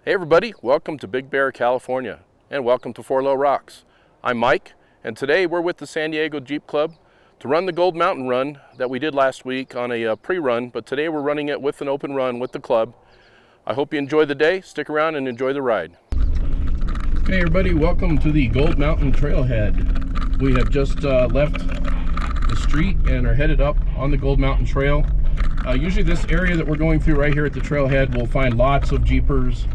Hey everybody, welcome to Big Bear, California, and welcome to Four Low Rocks. I'm Mike, and today we're with the San Diego Jeep Club to run the Gold Mountain Run that we did last week on a pre-run, but today we're running it with an open run with the club. I hope you enjoy the day, stick around and enjoy the ride. Hey everybody, welcome to the Gold Mountain Trailhead. We have just left the street and are headed up on the Gold Mountain Trail. Usually this area that we're going through right here at the trailhead, we'll find lots of Jeepers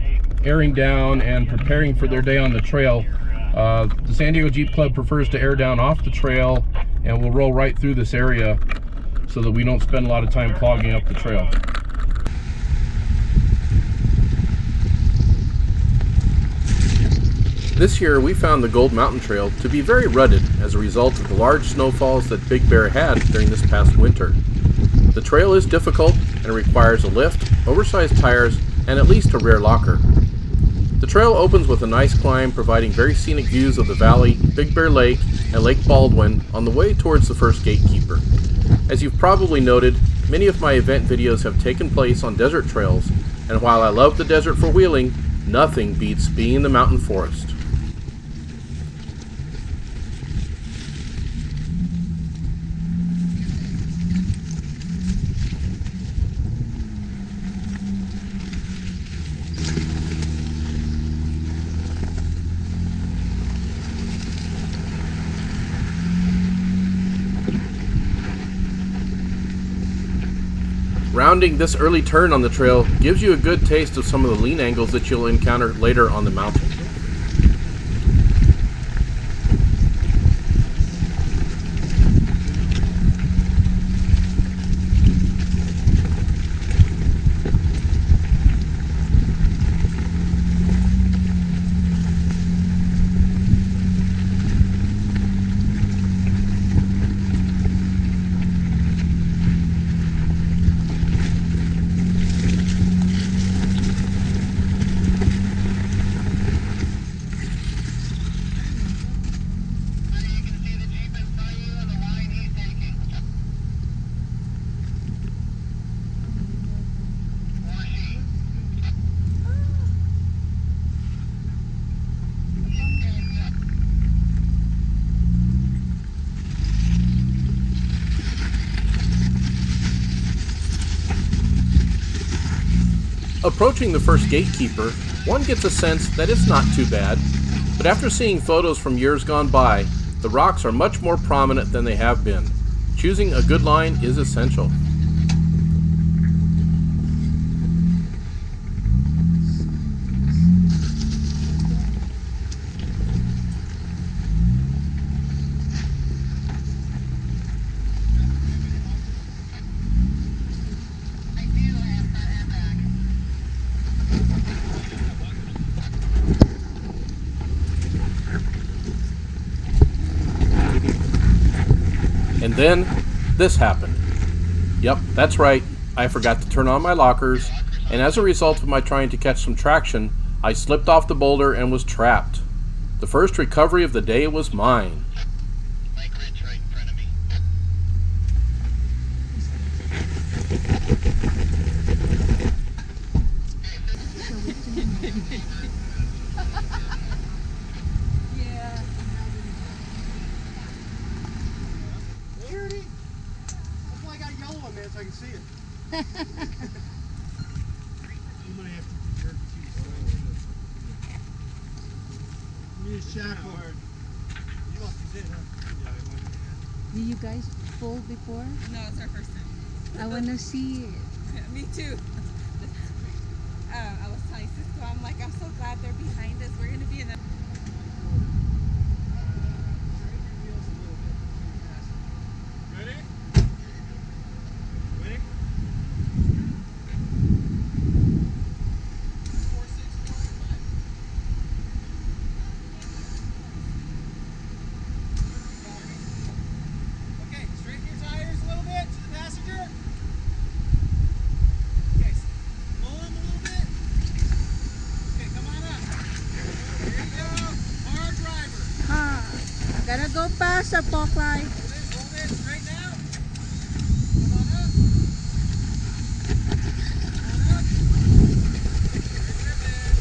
airing down and preparing for their day on the trail. The San Diego Jeep Club prefers to air down off the trail, and we'll roll right through this area so that we don't spend a lot of time clogging up the trail. This year we found the Gold Mountain Trail to be very rutted as a result of the large snowfalls that Big Bear had during this past winter. The trail is difficult and requires a lift, oversized tires, and at least a rear locker. The trail opens with a nice climb providing very scenic views of the valley, Big Bear Lake, and Lake Baldwin on the way towards the first Gatekeeper. As you've probably noted, many of my event videos have taken place on desert trails, and while I love the desert for wheeling, nothing beats being in the mountain forest. Rounding this early turn on the trail gives you a good taste of some of the lean angles that you'll encounter later on the mountain. Approaching the first Gatekeeper, one gets a sense that it's not too bad, but after seeing photos from years gone by, the rocks are much more prominent than they have been. Choosing a good line is essential. And then, this happened. Yep, that's right, I forgot to turn on my lockers, and as a result of my trying to catch some traction, I slipped off the boulder and was trapped. The first recovery of the day was mine. Lake Ridge right in front of me. Yeah. Charity? That's why I got yellow on, man, so I can see it. You might have to jerk too. Need a shackle. You must be dead, huh? Did you guys pull before? No, it's our first time. I want to see it. Me too. I was telling Cisco, I'm like, I'm so glad they're behind us. We're going to be in the... Ready? Ready? 4, 6, 4, 5. Okay, straighten your tires a little bit to the passenger. Okay, roll them a little bit. Okay, come on up. Here you go. Hard driver. Ha! Gotta go past the park light. Hold it, straighten out. Come on up. Come on up. Very good, man.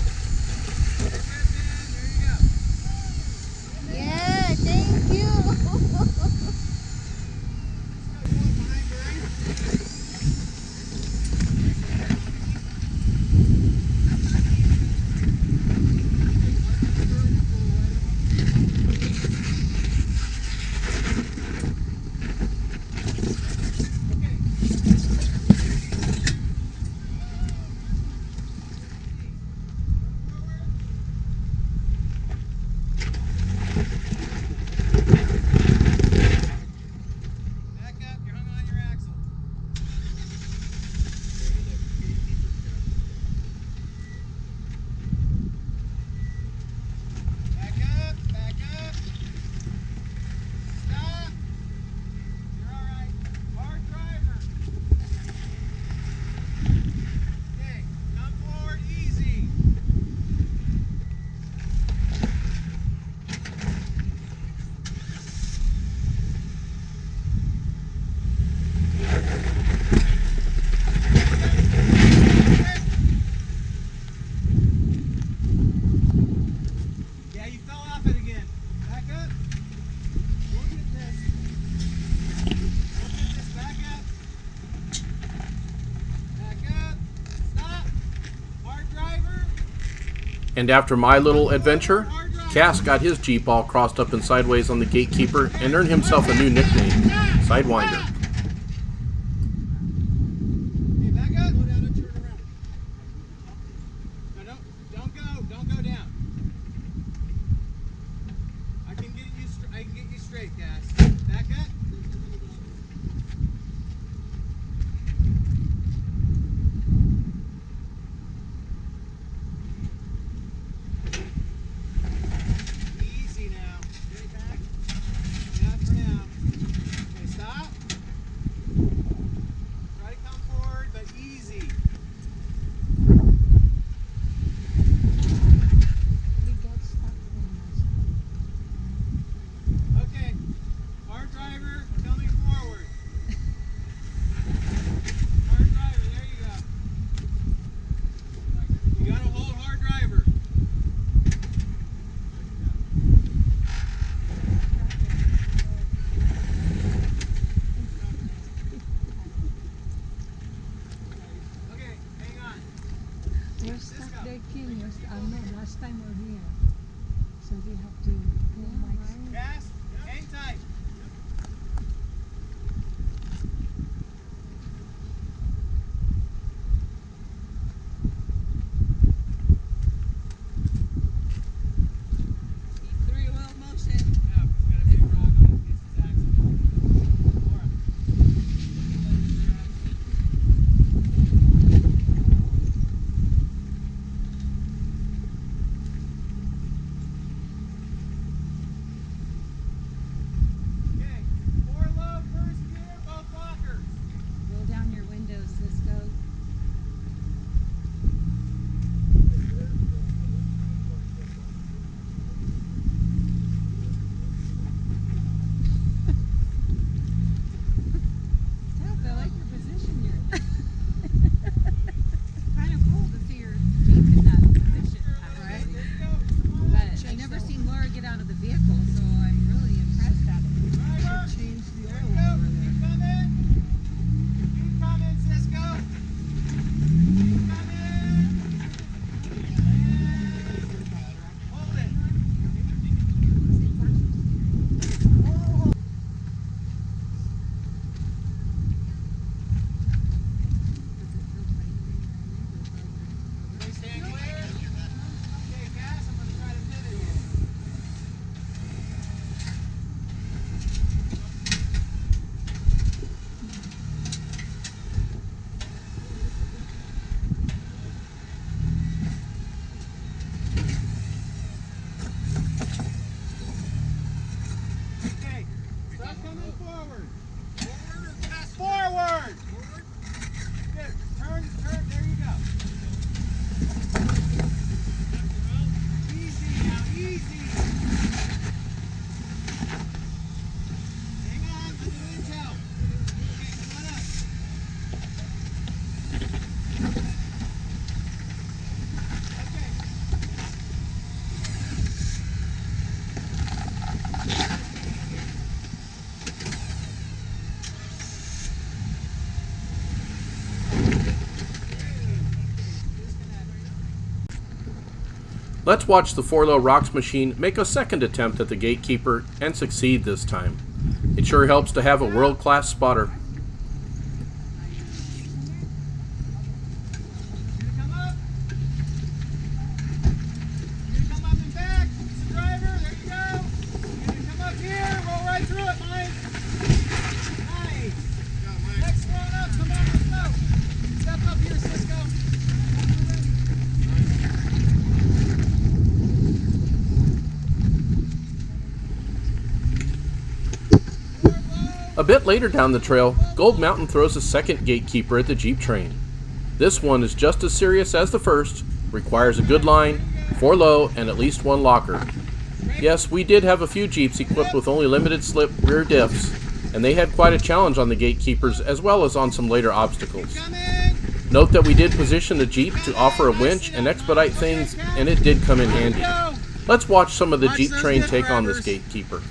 And after my little adventure, Cass got his Jeep all crossed up and sideways on the Gatekeeper and earned himself a new nickname, Sidewinder. Okay, back up. Slow down and turn around. No, don't go down. I can get you straight, Cass. Back up. Easy now. Stay back. Yeah, for now. Okay, stop. Try to come forward, but easy. We got stuck in Okay, hard driver coming forward. Hard driver, there you go. You gotta hold hard driver. Okay, hang on. We're stuck there, Kim. No, last time we're here. So we have to pull Mike's. Cass, hang tight. Three-wheel motion. Yeah, we got a big rock on it against his axle. Laura, okay, 4 low, first gear, both lockers. Roll down your windows, Cisco. Steph, I like your position here. Kind of cool to see your Jeep in that position, right? There you go. Come on up. But I've never seen Laura get out of the vehicle, so I'm really impressed at it. Driver, Change the there oil you go. over there. Keep coming. Keep coming, Cisco. Keep coming. And hold it. Everybody stand clear. Okay, Cass, I'm gonna try to pivot you. Okay, start coming forward. Forward or past? Forward. Forward. Good. Turn, there you go. Easy now, easy. Hang on, let the wind tell. Okay, come on up. Okay. Let's watch the 4 Low Rocks machine make a second attempt at the Gatekeeper and succeed this time. It sure helps to have a world-class spotter. You're gonna come up. You're gonna come up and back. It's the driver. There you go. You're gonna come up here. Roll right through it, Mike. Nice. Next one up. Come on, let's go. Step up here, Cisco. A bit later down the trail, Gold Mountain throws a second Gatekeeper at the Jeep train. This one is just as serious as the first, requires a good line, 4 low, and at least 1 locker. Yes, we did have a few Jeeps equipped with only limited slip rear diffs, and they had quite a challenge on the Gatekeepers as well as on some later obstacles. Coming. Note that we did position the Jeep to offer a winch and expedite things, and it did come in handy. Let's watch some of the Jeep train take on this Gatekeeper.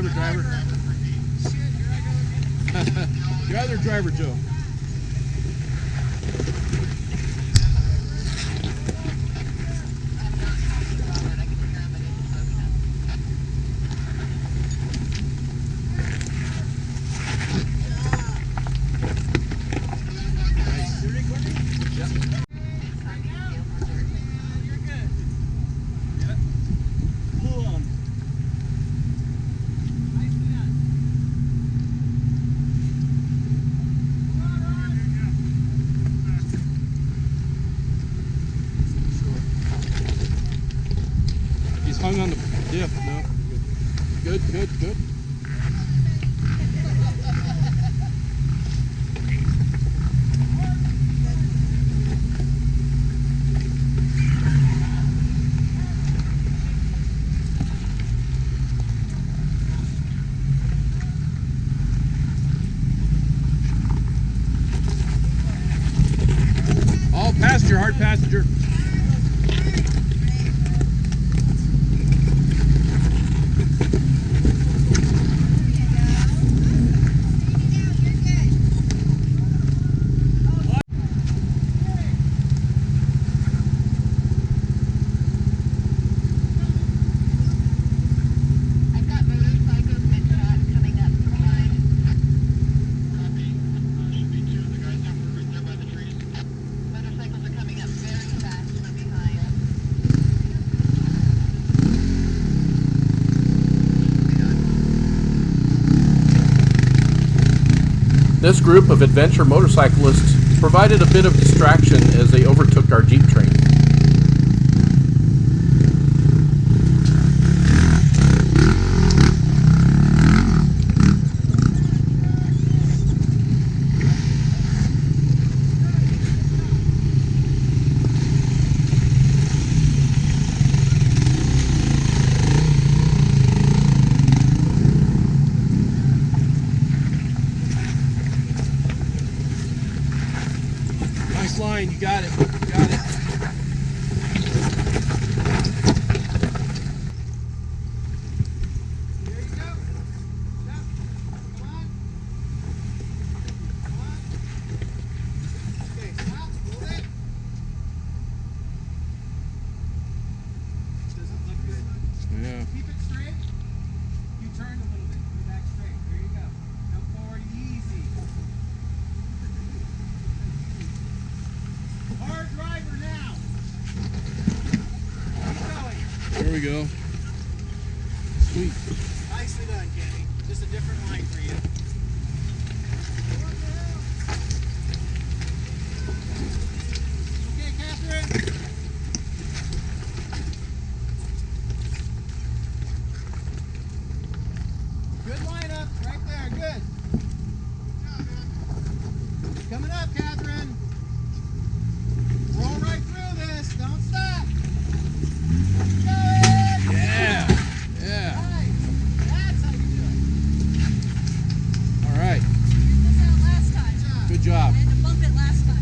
Driver. Shit, here I go again. Your other driver, Joe. Hung on the diff, no. Good. All passenger, hard passenger. This group of adventure motorcyclists provided a bit of distraction as they overtook our Jeep train. Line, you got it. There you go. Stop. Come on. Okay, stop. Hold it. Doesn't look good. Yeah. Keep it straight. You turn a little bit. Go back straight. There you go. Come forward easy. Hard driver now. Keep going. There we go. Sweet. Nicely done, Kenny. Just a different line for you. Okay, Catherine. Good lineup right there. Good. Coming up, Catherine. Roll right through this. Don't stop. Go ahead. Yeah. Nice. That's how you do it. All right. Figured this out last time. Good job. I had to bump it last time.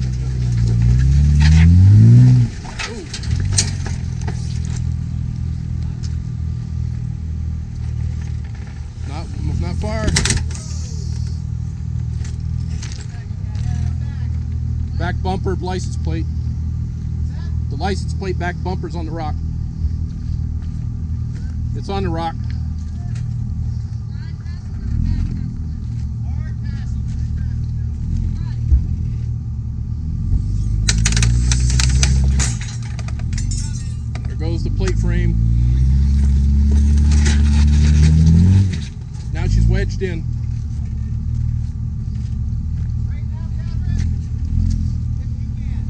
Not far. Back bumper, license plate. The license plate back bumper's on the rock. It's on the rock. Hard passing. There goes the plate frame. Now she's wedged in. Right now, Catherine. If you can.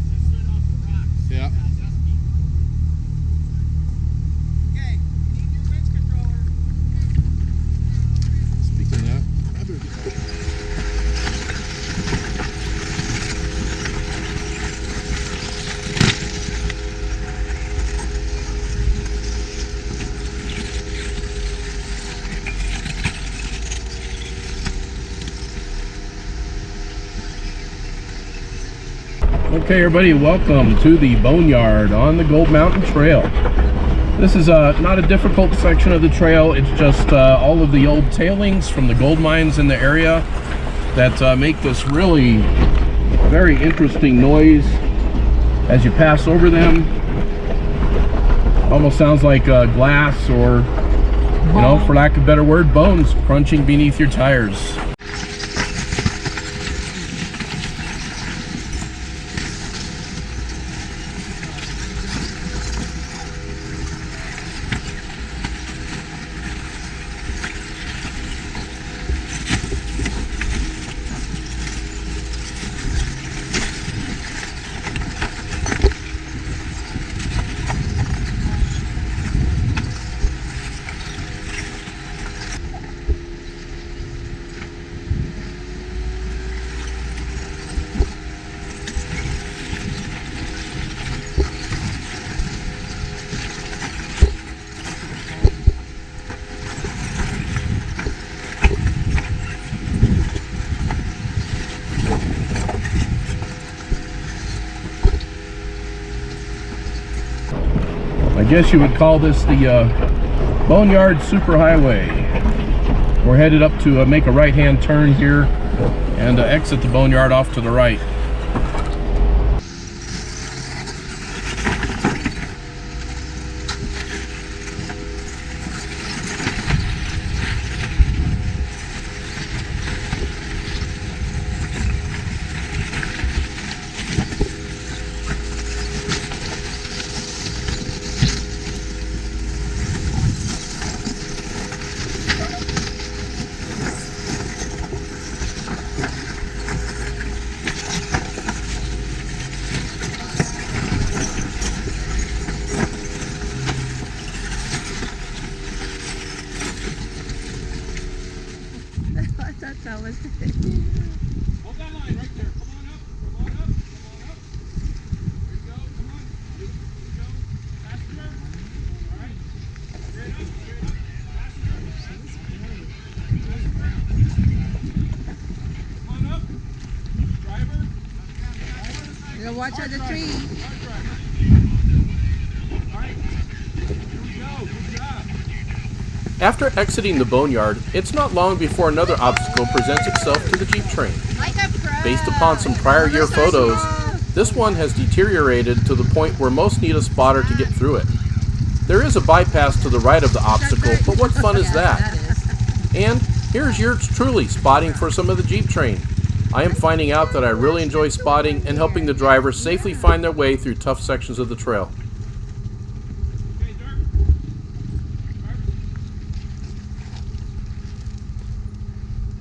That slid off the rocks. Yeah. Dusty. Okay, you need your winch controller. Speaking of that, I better get Okay, everybody, welcome to the Boneyard on the Gold Mountain Trail. This is not a difficult section of the trail. It's just all of the old tailings from the gold mines in the area that make this really very interesting noise as you pass over them. Almost sounds like glass or, you know, for lack of a better word, bones crunching beneath your tires. I guess you would call this the Boneyard Superhighway. We're headed up to make a right-hand turn here and exit the Boneyard off to the right. I thought that was it. Hold that line right there. Come on up. Come on up. Come on up. There you go. Come on. Here you go. Faster. All right. Straight up. Straight up. Faster. Come on up. Driver. You gotta watch out the tree. All right. Here we go. Good job. After exiting the Boneyard, it's not long before another obstacle presents itself to the Jeep train. Like a pro. Based upon some prior year photos, this one has deteriorated to the point where most need a spotter to get through it. There is a bypass to the right of the obstacle, but what fun is that? And here's yours truly spotting for some of the Jeep train. I am finding out that I really enjoy spotting and helping the drivers safely find their way through tough sections of the trail. Okay, Dirk.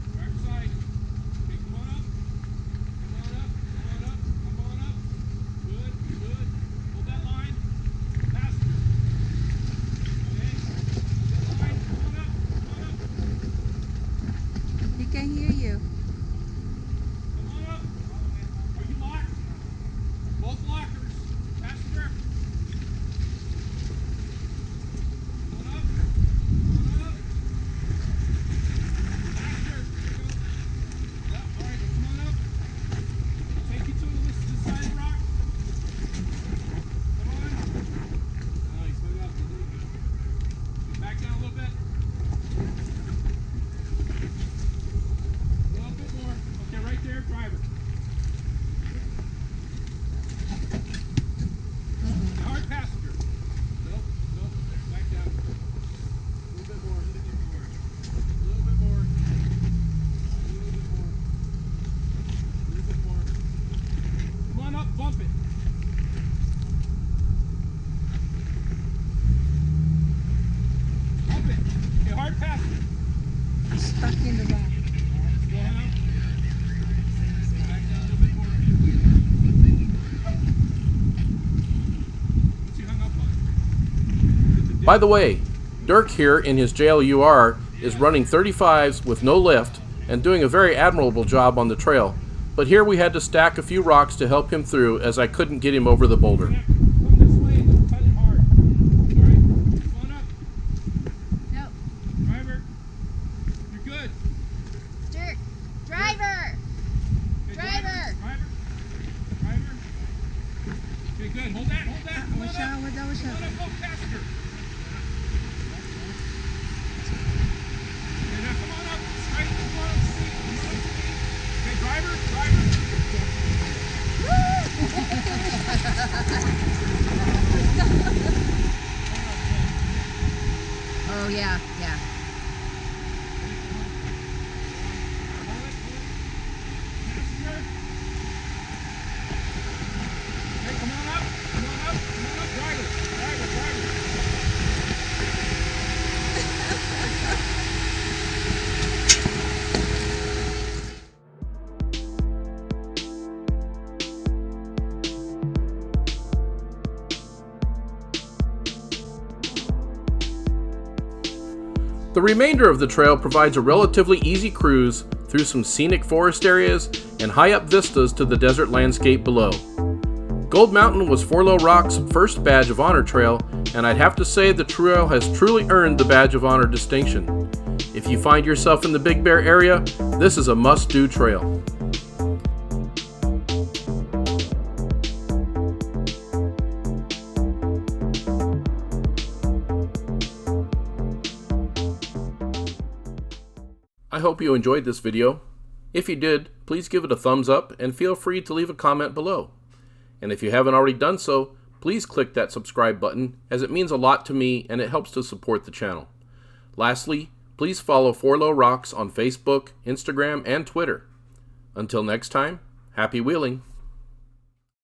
Driver side. Okay, come on up. Come on up. Come on up. Come on up. Good. Good. Hold that line. Faster. Okay. Hold that line. Come on up. Come on up. He can hear you. Come on up. Are you locked? Both lockers. Passenger. Come on up. Come on up. Faster. Yeah, all right, come on up. Take you to the side of the rock. Come on. Nice. Move up. There you go. Back down a little bit. A little bit more. Okay, right there, driver. Hard passenger. Nope, nope. Back down. A little bit more. A little bit more. A little bit more. A little bit more. A little bit more. Come on up, bump it. Bump it. Okay, hard passenger. Stuck in the back. Go on up. Back down a little bit more. What's he hung up on? By the way, Dirk here in his JLUR is running 35s with no lift and doing a very admirable job on the trail. But here we had to stack a few rocks to help him through as I couldn't get him over the boulder. Come this way, don't cut it hard. Alright, come on up. Nope. Driver, you're good. Dirk. Driver. Okay, Driver. Driver. Takot daw siya. Come on up, go passenger. Okay, now come on up. Straight. Come on up to seat. Come on up to me. Okay, driver. Oh yeah. Passenger. Okay, come on up. Driver. The remainder of the trail provides a relatively easy cruise through some scenic forest areas and high up vistas to the desert landscape below. Gold Mountain was Four Low Rock's first Badge of Honor trail, and I'd have to say the trail has truly earned the Badge of Honor distinction. If you find yourself in the Big Bear area, this is a must-do trail. I hope you enjoyed this video. If you did, please give it a thumbs up and feel free to leave a comment below. And if you haven't already done so, please click that subscribe button, as it means a lot to me and it helps to support the channel. Lastly, please follow Four Low Rocks on Facebook, Instagram, and Twitter. Until next time, happy wheeling!